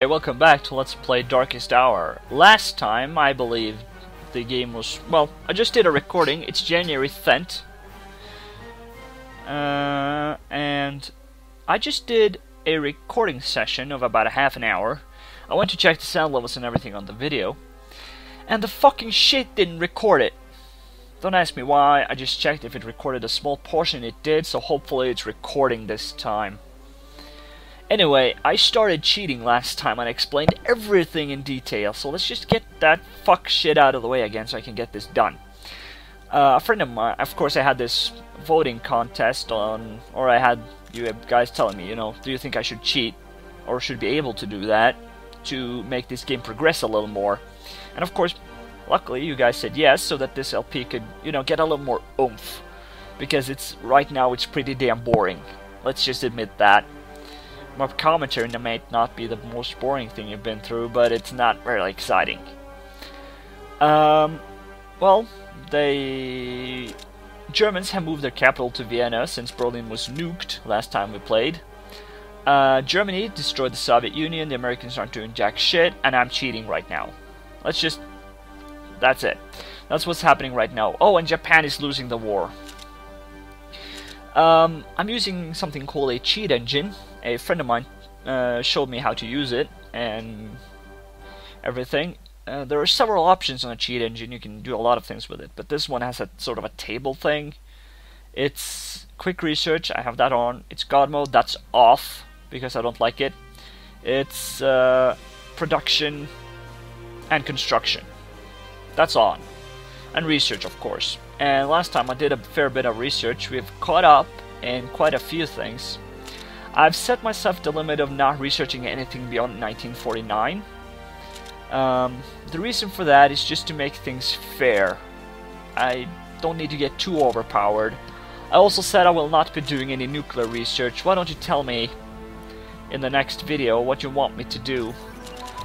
Hey, welcome back to Let's Play Darkest Hour. Last time, I believe the game was... Well, I just did a recording. It's January 10th. And I just did a recording session of about a half an hour. I went to check the sound levels and everything on the video. And the fucking shit didn't record it. Don't ask me why, I just checked if it recorded a small portion. It did, so hopefully it's recording this time. Anyway, I started cheating last time and I explained everything in detail, so let's just get that fuck shit out of the way again so I can get this done. A friend of mine, of course I had this voting contest on, or I had you guys telling me, you know, do you think I should cheat, or should be able to do that, to make this game progress a little more. And of course, luckily you guys said yes, so that this LP could, you know, get a little more oomph. Because right now it's pretty damn boring. Let's just admit that. My commentary might not be the most boring thing you've been through, but it's not very exciting. Well, the Germans have moved their capital to Vienna since Berlin was nuked last time we played. Germany destroyed the Soviet Union, the Americans aren't doing jack shit, and I'm cheating right now. That's it. That's what's happening right now. Oh, and Japan is losing the war. I'm using something called a cheat engine. A friend of mine showed me how to use it and everything. There are several options on a cheat engine. You can do a lot of things with it, but this one has a sort of a table thing. It's quick research. I have that on. It's God mode. That's off because I don't like it. It's production and construction. That's on. And research, of course. And last time I did a fair bit of research. We've caught up in quite a few things. I've set myself the limit of not researching anything beyond 1949. The reason for that is just to make things fair. I don't need to get too overpowered. I also said I will not be doing any nuclear research. Why don't you tell me in the next video what you want me to do?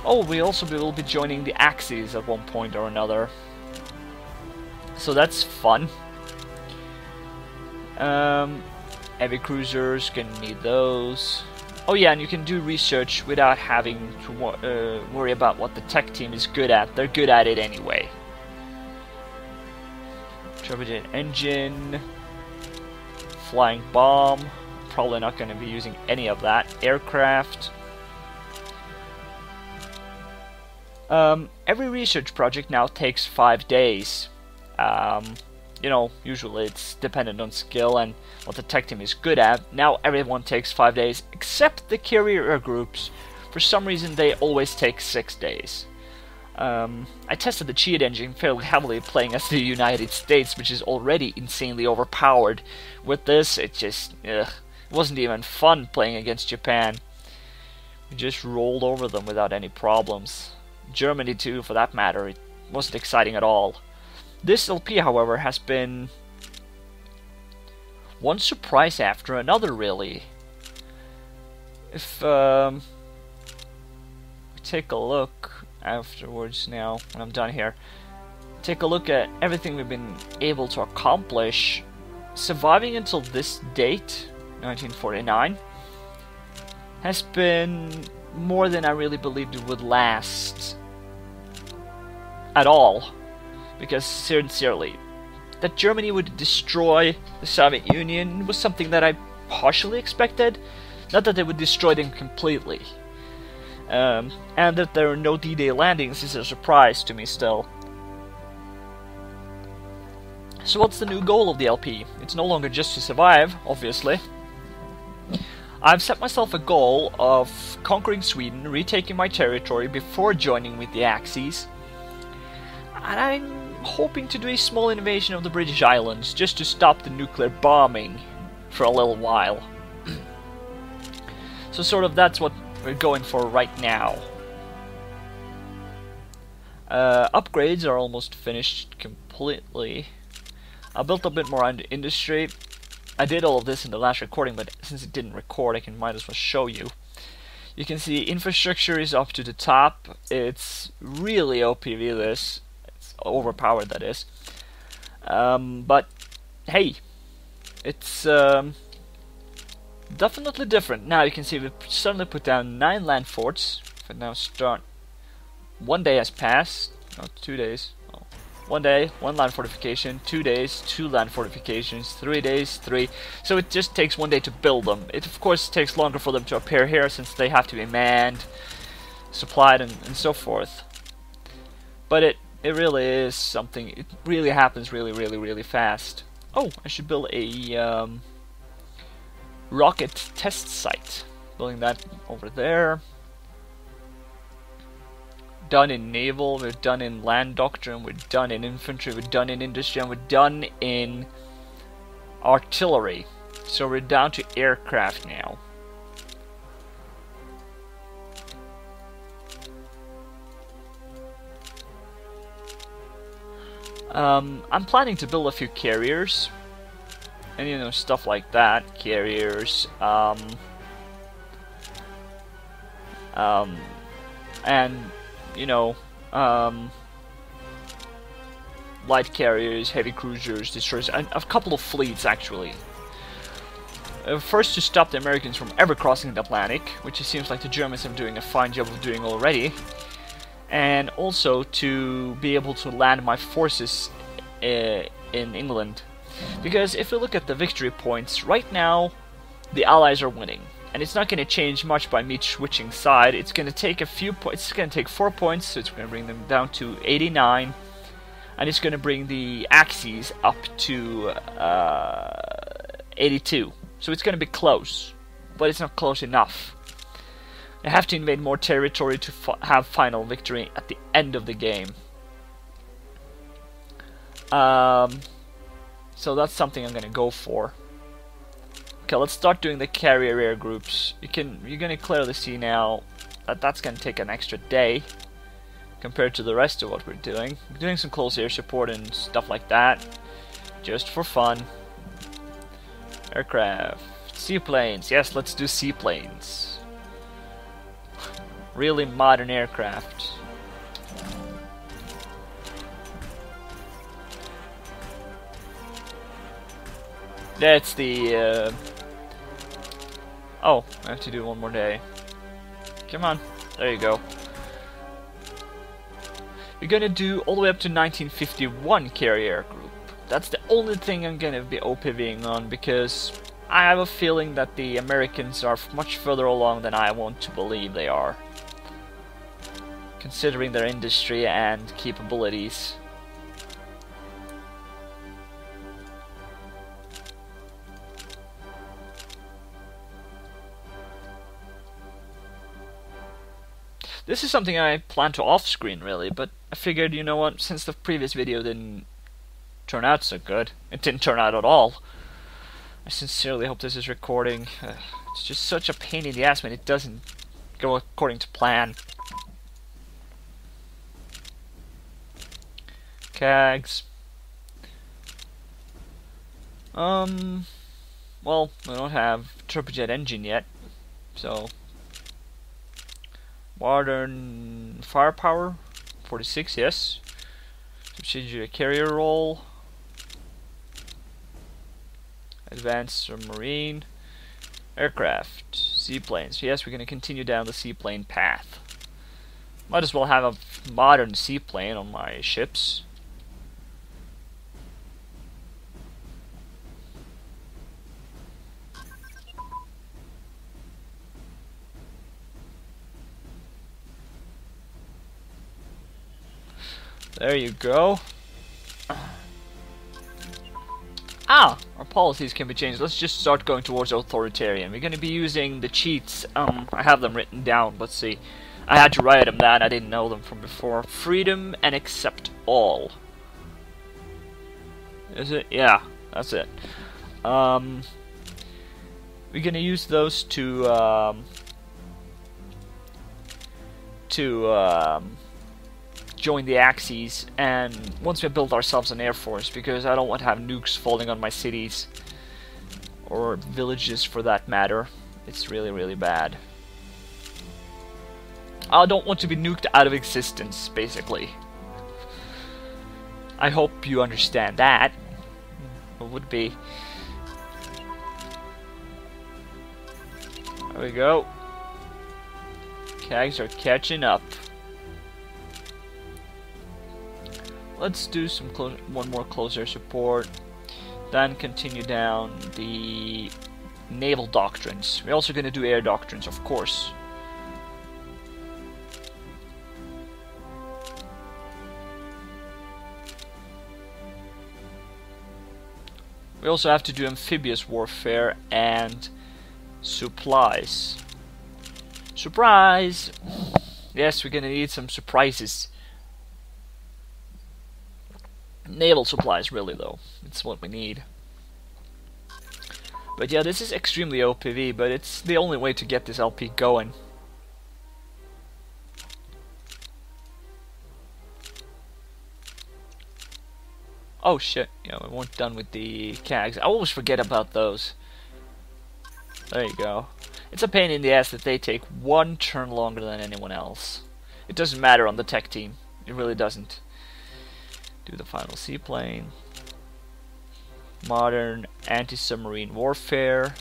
Oh, we also will be joining the Axis at one point or another. So that's fun. Heavy cruisers, gonna need those. Oh yeah, and you can do research without having to worry about what the tech team is good at. They're good at it anyway. Turbojet engine. Flying bomb. Probably not gonna be using any of that. Aircraft. Every research project now takes 5 days. You know, usually it's dependent on skill and what the tech team is good at. Now everyone takes 5 days, except the carrier groups. For some reason they always take 6 days. I tested the cheat engine fairly heavily playing as the United States, which is already insanely overpowered. With this, it just wasn't even fun playing against Japan. We just rolled over them without any problems. Germany too, for that matter, it wasn't exciting at all. This LP, however, has been one surprise after another, really. If we take a look afterwards now, when I'm done here, take a look at everything we've been able to accomplish. Surviving until this date, 1949, has been more than I really believed it would last at all. Because, sincerely, that Germany would destroy the Soviet Union was something that I partially expected. Not that they would destroy them completely. And that there are no D-Day landings is a surprise to me still. So what's the new goal of the LP? It's no longer just to survive, obviously. I've set myself a goal of conquering Sweden, retaking my territory before joining with the Axis. And I'm hoping to do a small invasion of the British Islands just to stop the nuclear bombing for a little while. So sort of that's what we're going for right now. Upgrades are almost finished completely. I built a bit more on the industry. I did all of this in the last recording, but since it didn't record, I might as well show you. You can see infrastructure is up to the top. It's really OPV this. Overpowered, that is. But hey, it's definitely different. Now you can see we've suddenly put down 9 land forts, If I now start, 1 day has passed, no, 2 days. Oh. 1 day, 1 land fortification, 2 days, 2 land fortifications, 3 days, 3. So it just takes 1 day to build them. It of course takes longer for them to appear here since they have to be manned, supplied, and so forth. But it really is something. It really happens really fast. Oh, I should build a rocket test site. Building that over there. Done in naval, we're done in land doctrine, we're done in infantry, we're done in industry, and we're done in artillery. So we're down to aircraft now. I'm planning to build a few carriers, and you know, stuff like that. Carriers, and you know, light carriers, heavy cruisers, destroyers, and a couple of fleets actually. First, to stop the Americans from ever crossing the Atlantic, which it seems like the Germans are doing a fine job of doing already. And also to be able to land my forces in England. Because if we look at the victory points, right now the Allies are winning. And it's not going to change much by me switching side. It's going to take a few points. It's going to take 4 points, so it's going to bring them down to 89. And it's going to bring the Axis up to 82. So it's going to be close. But it's not close enough. I have to invade more territory to have final victory at the end of the game. So that's something I'm gonna go for. Okay, let's start doing the carrier air groups. You're gonna clearly see now that that's gonna take an extra day compared to the rest of what we're doing. We're doing some close air support and stuff like that, just for fun. Aircraft, seaplanes. Yes, let's do seaplanes. Really modern aircraft. That's the oh, I have to do 1 more day. Come on, there you go. We're gonna do all the way up to 1951 carrier group. That's the only thing I'm gonna be OPVing on, because I have a feeling that the Americans are much further along than I want to believe they are, considering their industry and capabilities. This is something I plan to off-screen really, but I figured, you know what, since the previous video didn't turn out so good, it didn't turn out at all. I sincerely hope this is recording. It's just such a pain in the ass when it doesn't go according to plan. CAGs. Well, we don't have turbojet engine yet, so modern firepower, 46, yes. Subsidiary carrier role, advanced submarine, aircraft, seaplanes. Yes, we're going to continue down the seaplane path. Might as well have a modern seaplane on my ships. There you go. Ah! Our policies can be changed. Let's just start going towards authoritarian. We're going to be using the cheats. I have them written down. Let's see. I had to write them down. I didn't know them from before. Freedom and accept all. Is it? Yeah, that's it. We're going to use those to join the Axis, and once we build ourselves an air force, because I don't want to have nukes falling on my cities or villages for that matter. It's really, really bad. I don't want to be nuked out of existence, basically. I hope you understand that. It would be. There we go. CAGs are catching up. Let's do some one more close air support, then continue down the naval doctrines. We're also going to do air doctrines, of course. We also have to do amphibious warfare and supplies. Surprise! Yes, we're gonna need some surprises. Naval supplies, really, though. It's what we need. But yeah, this is extremely OPV, but it's the only way to get this LP going. Oh shit, yeah, we weren't done with the CAGs. I always forget about those. There you go. It's a pain in the ass that they take one turn longer than anyone else. It doesn't matter on the tech team. It really doesn't. Do the final seaplane. Modern anti-submarine warfare.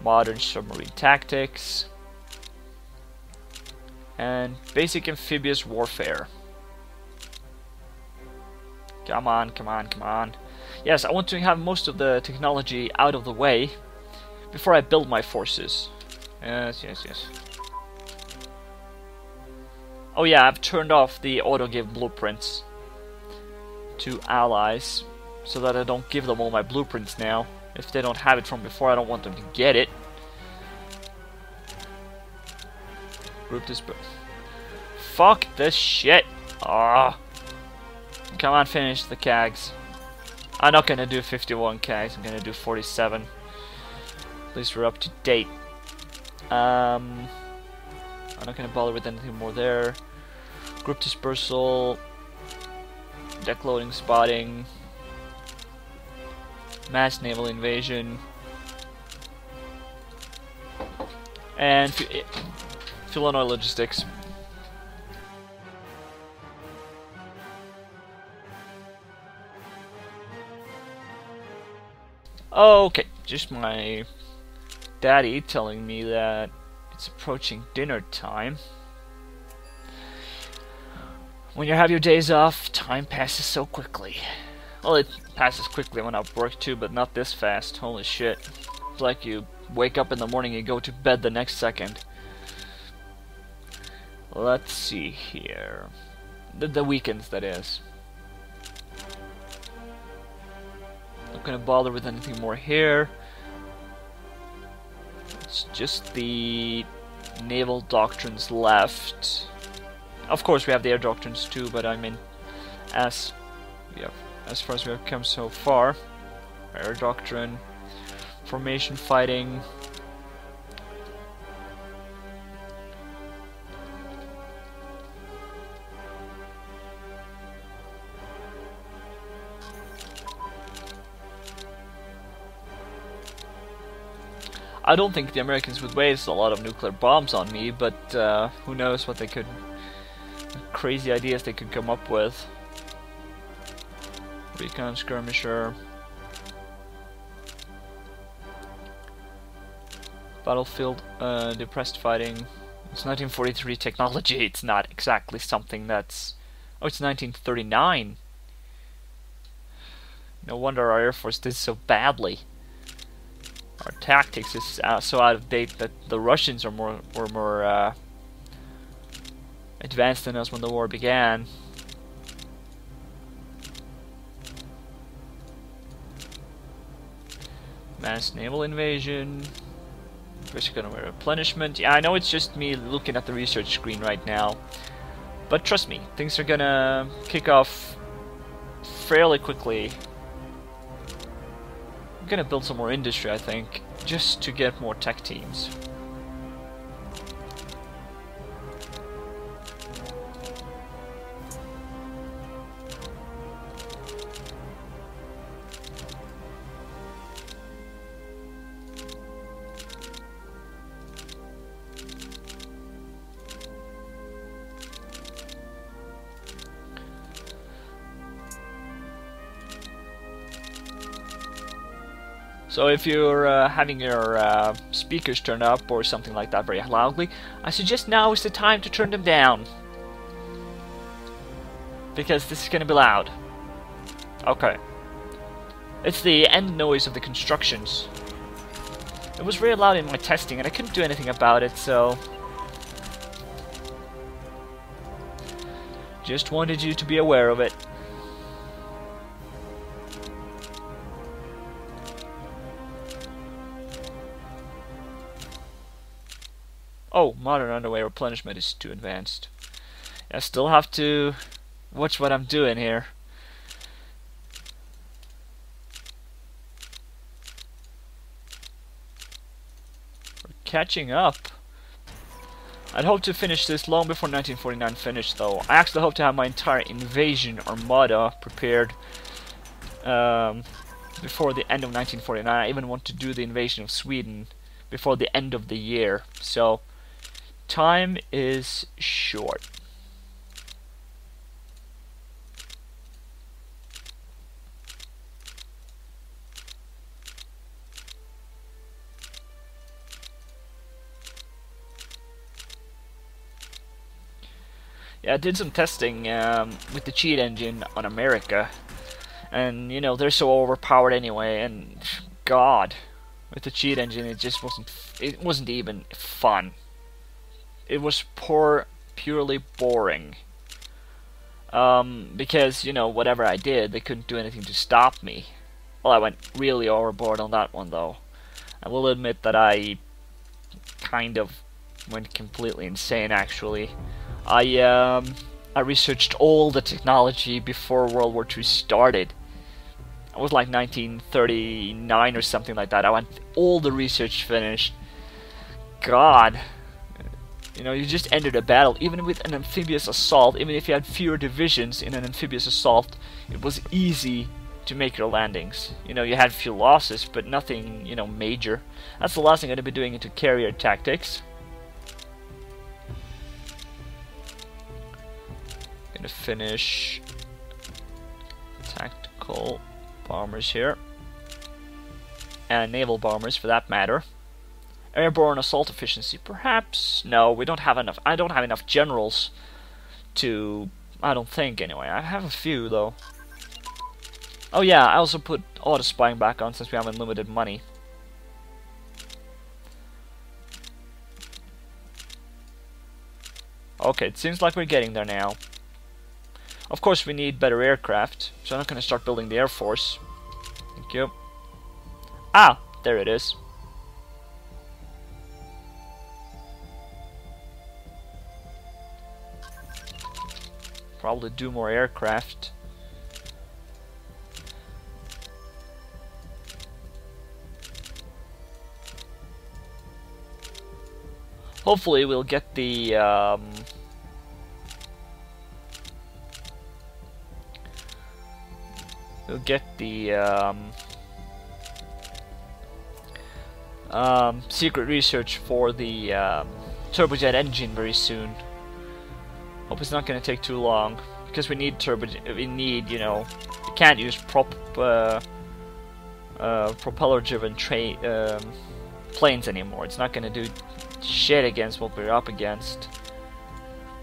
Modern submarine tactics. And basic amphibious warfare. Come on, come on, come on. Yes, I want to have most of the technology out of the way before I build my forces. Yes, yes, yes. Oh yeah, I've turned off the auto-give blueprints to allies so that I don't give them all my blueprints now. If they don't have it from before, I don't want them to get it. Group this... Fuck this shit! Ah. Come on, finish the CAGs. I'm not gonna do 51 CAGs, I'm gonna do 47. At least we're up to date. I'm not gonna bother with anything more there. Group dispersal, deck loading, spotting, mass naval invasion, and Illinois logistics. Okay, just my daddy telling me that it's approaching dinner time. When you have your days off, time passes so quickly. Well, it passes quickly when I work too, but not this fast. Holy shit. It's like you wake up in the morning and go to bed the next second. Let's see here. The weekends, that is. Not gonna bother with anything more here. It's just the naval doctrines left. Of course we have the air doctrines too, but I mean, as far as we have come so far, air doctrine, formation fighting, I don't think the Americans would waste a lot of nuclear bombs on me, but who knows what crazy ideas they could come up with. Recon skirmisher. Battlefield depressed fighting. It's 1943 technology, it's not exactly something that's... Oh, it's 1939! No wonder our Air Force did so badly. Our tactics is so out of date that the Russians are more advanced than us when the war began. Mass naval invasion. We're gonna replenishment. Yeah, I know it's just me looking at the research screen right now, but trust me, things are gonna kick off fairly quickly. I'm gonna build some more industry, I think, just to get more tech teams. So if you're having your speakers turned up or something like that very loudly, I suggest now is the time to turn them down. Because this is gonna be loud. Okay. It's the end noise of the constructions. It was very loud in my testing and I couldn't do anything about it, so... Just wanted you to be aware of it. Oh, modern underwear replenishment is too advanced. I still have to watch what I'm doing here. We're catching up. I'd hope to finish this long before 1949 finished, though. I actually hope to have my entire invasion armada prepared before the end of 1949. I even want to do the invasion of Sweden before the end of the year. So, time is short. Yeah, I did some testing with the cheat engine on America, and you know they're so overpowered anyway. And God, with the cheat engine, it just wasn't. It wasn't even fun. It was purely boring. Because you know whatever I did, they couldn't do anything to stop me. Well, I went really overboard on that one, though. I will admit that I kind of went completely insane, actually. I researched all the technology before World War II started. It was like 1939 or something like that. I want all the research finished. God. You know, you just entered a battle. Even with an amphibious assault, even if you had fewer divisions in an amphibious assault, it was easy to make your landings. You know, you had few losses, but nothing, you know, major. That's the last thing I'm going to be doing into carrier tactics. Gonna finish tactical bombers here, and naval bombers for that matter. Airborne assault efficiency, perhaps. No, we don't have enough. I don't have enough generals to. I don't think anyway. I have a few though. Oh yeah, I also put auto spying back on since we have unlimited money. Okay, it seems like we're getting there now. Of course, we need better aircraft, so I'm not going to start building the Air Force. Thank you. Ah, there it is. Probably do more aircraft. Hopefully, we'll get the secret research for the turbojet engine very soon. Hope it's not going to take too long because we need we need, you know, we can't use propeller-driven planes anymore. It's not going to do shit against what we're up against.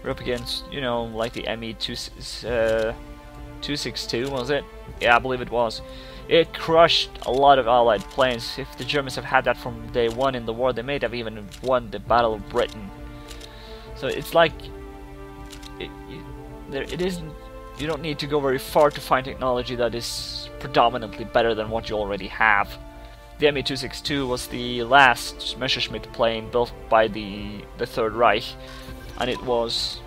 We're up against, you know, like the ME-262, was it? Yeah, I believe it was. It crushed a lot of Allied planes. If the Germans have had that from day one in the war, they may have even won the Battle of Britain. So it's like, it isn't. You don't need to go very far to find technology that is predominantly better than what you already have. The ME-262 was the last Messerschmitt plane built by the Third Reich, and it was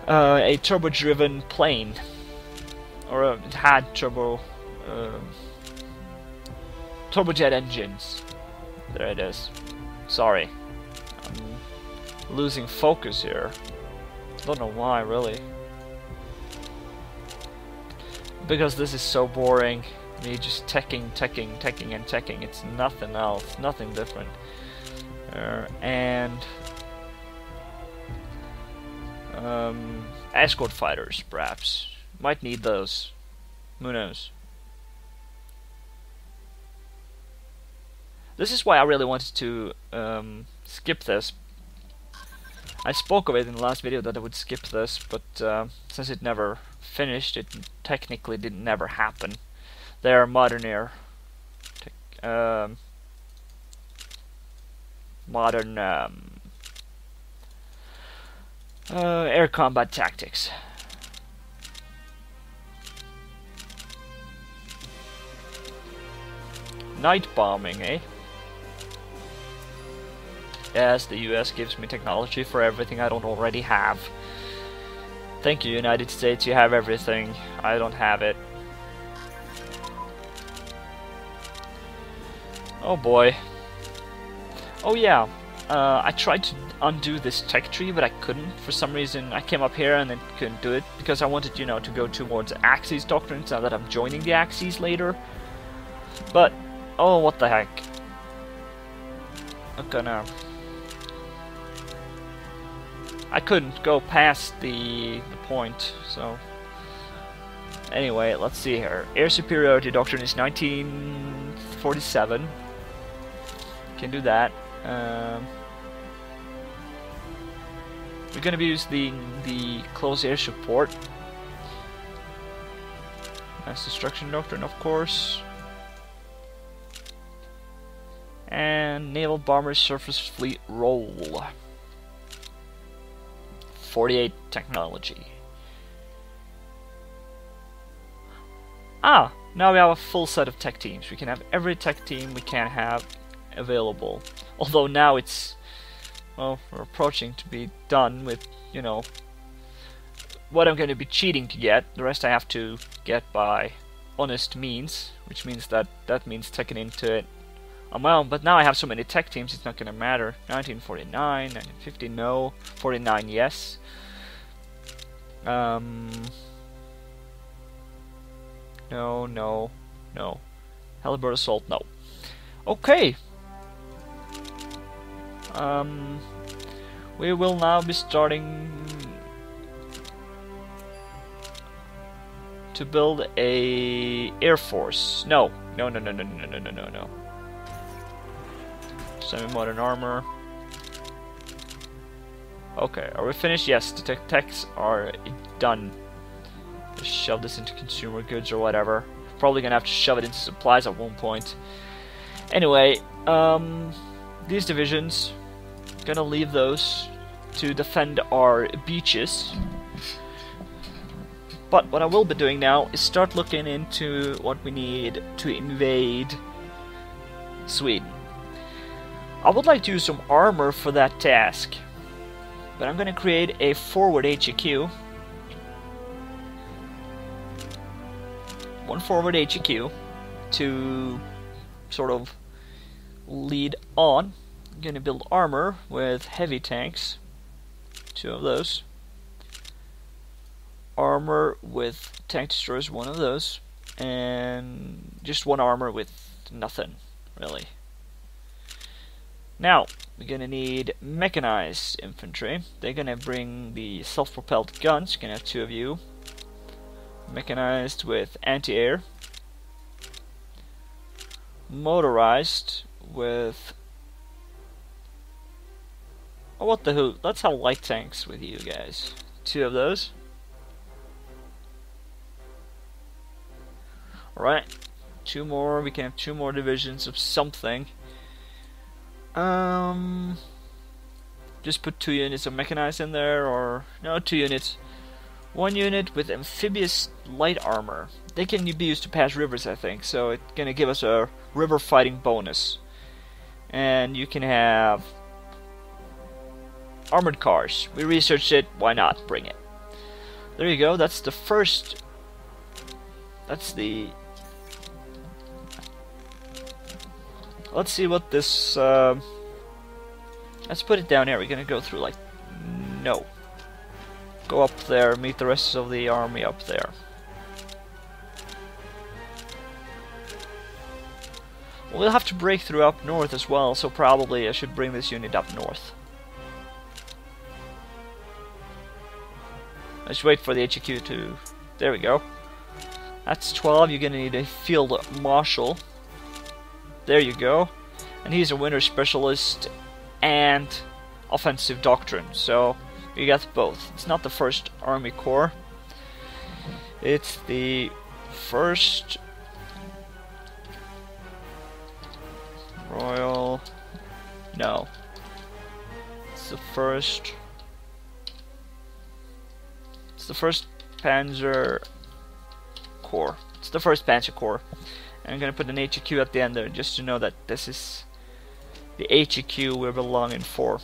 a turbo-driven plane, or it had turbojet engines. There it is. Sorry, I'm losing focus here. Don't know why, really. Because this is so boring. Me just teching, and teching. It's nothing else, nothing different. And escort fighters, perhaps. Might need those. Who knows? This is why I really wanted to skip this. I spoke of it in the last video that I would skip this, but since it never finished, it technically didn't never happen. They are modern air, modern air combat tactics. Night bombing, eh? Yes, the US gives me technology for everything I don't already have. Thank you, United States, you have everything. I don't have it. Oh boy. Oh yeah, I tried to undo this tech tree, but I couldn't. For some reason, I came up here and then couldn't do it, because I wanted, you know, to go towards Axis doctrines now that I'm joining the Axis later. But, oh, what the heck. I'm gonna... I couldn't go past the point, so... Anyway, let's see here. Air superiority doctrine is 1947. Can do that. We're gonna be using the close air support. Mass destruction doctrine, of course. And naval bomber surface fleet roll. 48 technology. Ah, now we have a full set of tech teams. We can have every tech team we can have available. Although now it's, well, we're approaching to be done with, you know, what I'm going to be cheating to get. The rest I have to get by honest means, which means that means taking into it on my own. But now I have so many tech teams, it's not going to matter. 1949, 1950, no. 49, yes. No, no, no. Halibut assault, no. Okay. We will now be starting to build a air force. No, no, no, no, no, no, no, no, no, no. Semi-modern armor. Okay, are we finished? Yes, the techs are done. Just shove this into consumer goods or whatever. Probably gonna have to shove it into supplies at one point. Anyway, these divisions, gonna leave those to defend our beaches. But what I will be doing now is start looking into what we need to invade Sweden. I would like to use some armor for that task, but I'm gonna create a forward HQ. One forward HQ to sort of lead on. I'm gonna build armor with heavy tanks, 2 of those. Armor with tank destroyers, 1 of those, and just 1 armor with nothing, really. Now, we're gonna need mechanized infantry. They're gonna bring the self-propelled guns. You're gonna have 2 of you. Mechanized with anti-air. Motorized with... oh, what the hoo? Let's have light tanks with you guys. 2 of those. Alright. 2 more. We can have 2 more divisions of something. Just put 2 units of mechanized in there, or... no, 2 units. 1 unit with amphibious light armor. They can be used to pass rivers, I think, so it's gonna give us a river fighting bonus. And you can have armored cars. We researched it, why not? Bring it. There you go, that's the first... that's the... let's see what this... let's put it down here. We're gonna go through like... no. Go up there, meet the rest of the army up there. We'll have to break through up north as well, so probably I should bring this unit up north. Let's wait for the HQ to... there we go. That's 12, you're gonna need a field marshal. There you go. and he's a winter specialist and offensive doctrine, so we got both. It's not the first Army Corps, it's the first Royal, no, it's the first Panzer Corps. It's the first Panzer Corps. I'm gonna put an HEQ at the end there just to know that this is the HEQ we're belonging for.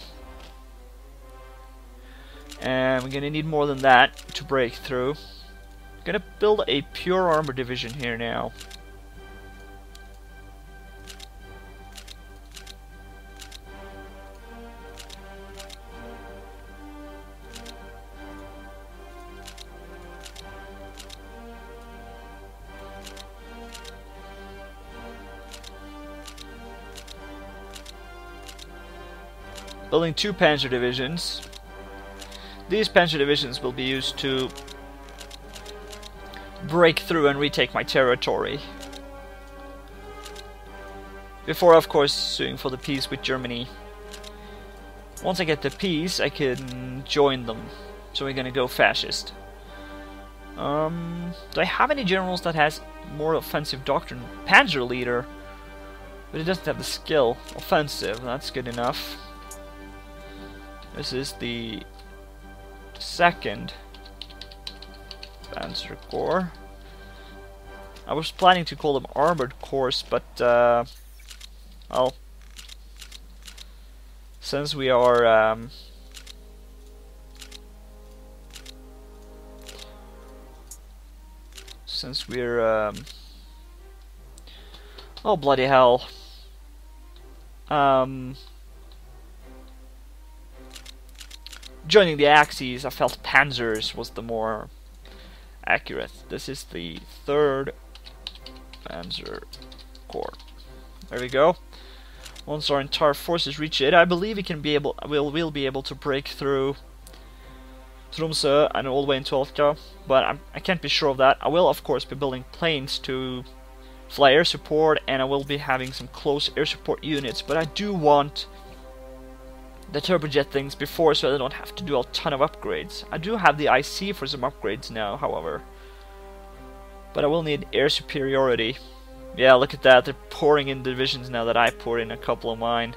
And we're gonna need more than that to break through. I'm gonna build a pure armor division here now. Building 2 panzer divisions. These panzer divisions will be used to break through and retake my territory. Before, of course, suing for the peace with Germany. Once I get the peace, I can join them. So we're gonna go fascist. Do I have any generals that has more offensive doctrine? Panzer leader, but it doesn't have the skill. Offensive, that's good enough. This is the second Panzer Corps. I was planning to call them Armored Corps, but well, since we are oh bloody hell, joining the Axis, I felt Panzers was the more accurate. This is the 3rd Panzer Corps. There we go. Once our entire forces reach it, I believe we'll be able to break through Tromsø and all the way into Alta, but I can't be sure of that. I will, of course, be building planes to fly air support, and I will be having some close air support units, but I do want the turbojet things before, so I don't have to do a ton of upgrades. I do have the IC for some upgrades now, however, but I will need air superiority. Yeah, look at that, they're pouring in divisions now that I poured in a couple of mine.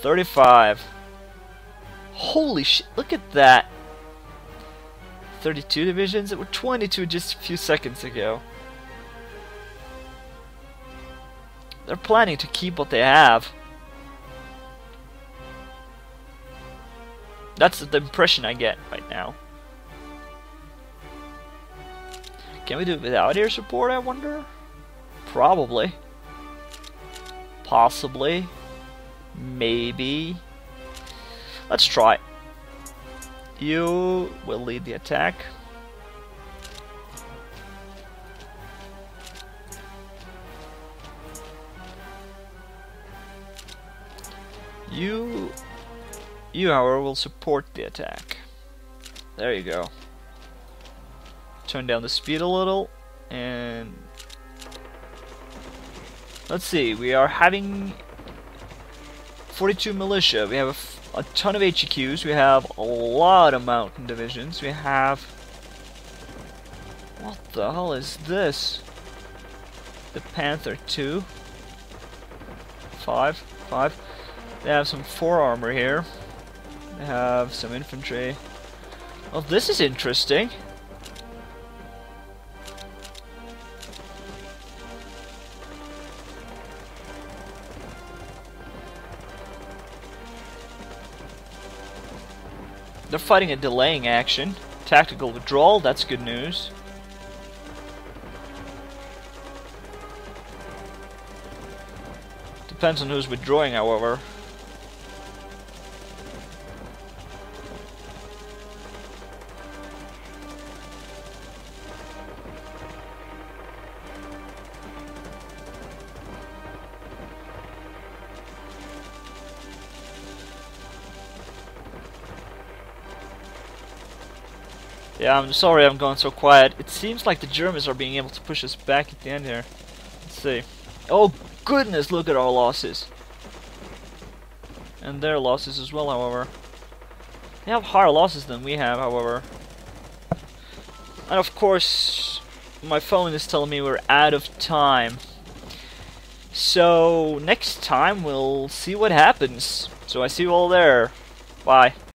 35. Holy shit, look at that. 32 divisions? It were 22 just a few seconds ago. They're planning to keep what they have. That's the impression I get right now. Can we do it without air support, I wonder? Probably. Possibly. Maybe. Let's try. You will lead the attack. You, however, will support the attack. There you go. Turn down the speed a little, and let's see, we are having 42 militia, we have a ton of HEQs, we have a lot of mountain divisions, we have... What the hell is this? The Panther 2. 5. They have some 4 armor here. They have some infantry. Oh, this is interesting. They're fighting a delaying action. Tactical withdrawal, that's good news. Depends on who's withdrawing, however. Yeah, I'm sorry I'm going so quiet. It seems like the Germans are being able to push us back at the end here. Let's see. Oh goodness, look at our losses. and their losses as well, however. They have higher losses than we have, however. And of course, my phone is telling me we're out of time. So, next time we'll see what happens. So I see you all there. Bye.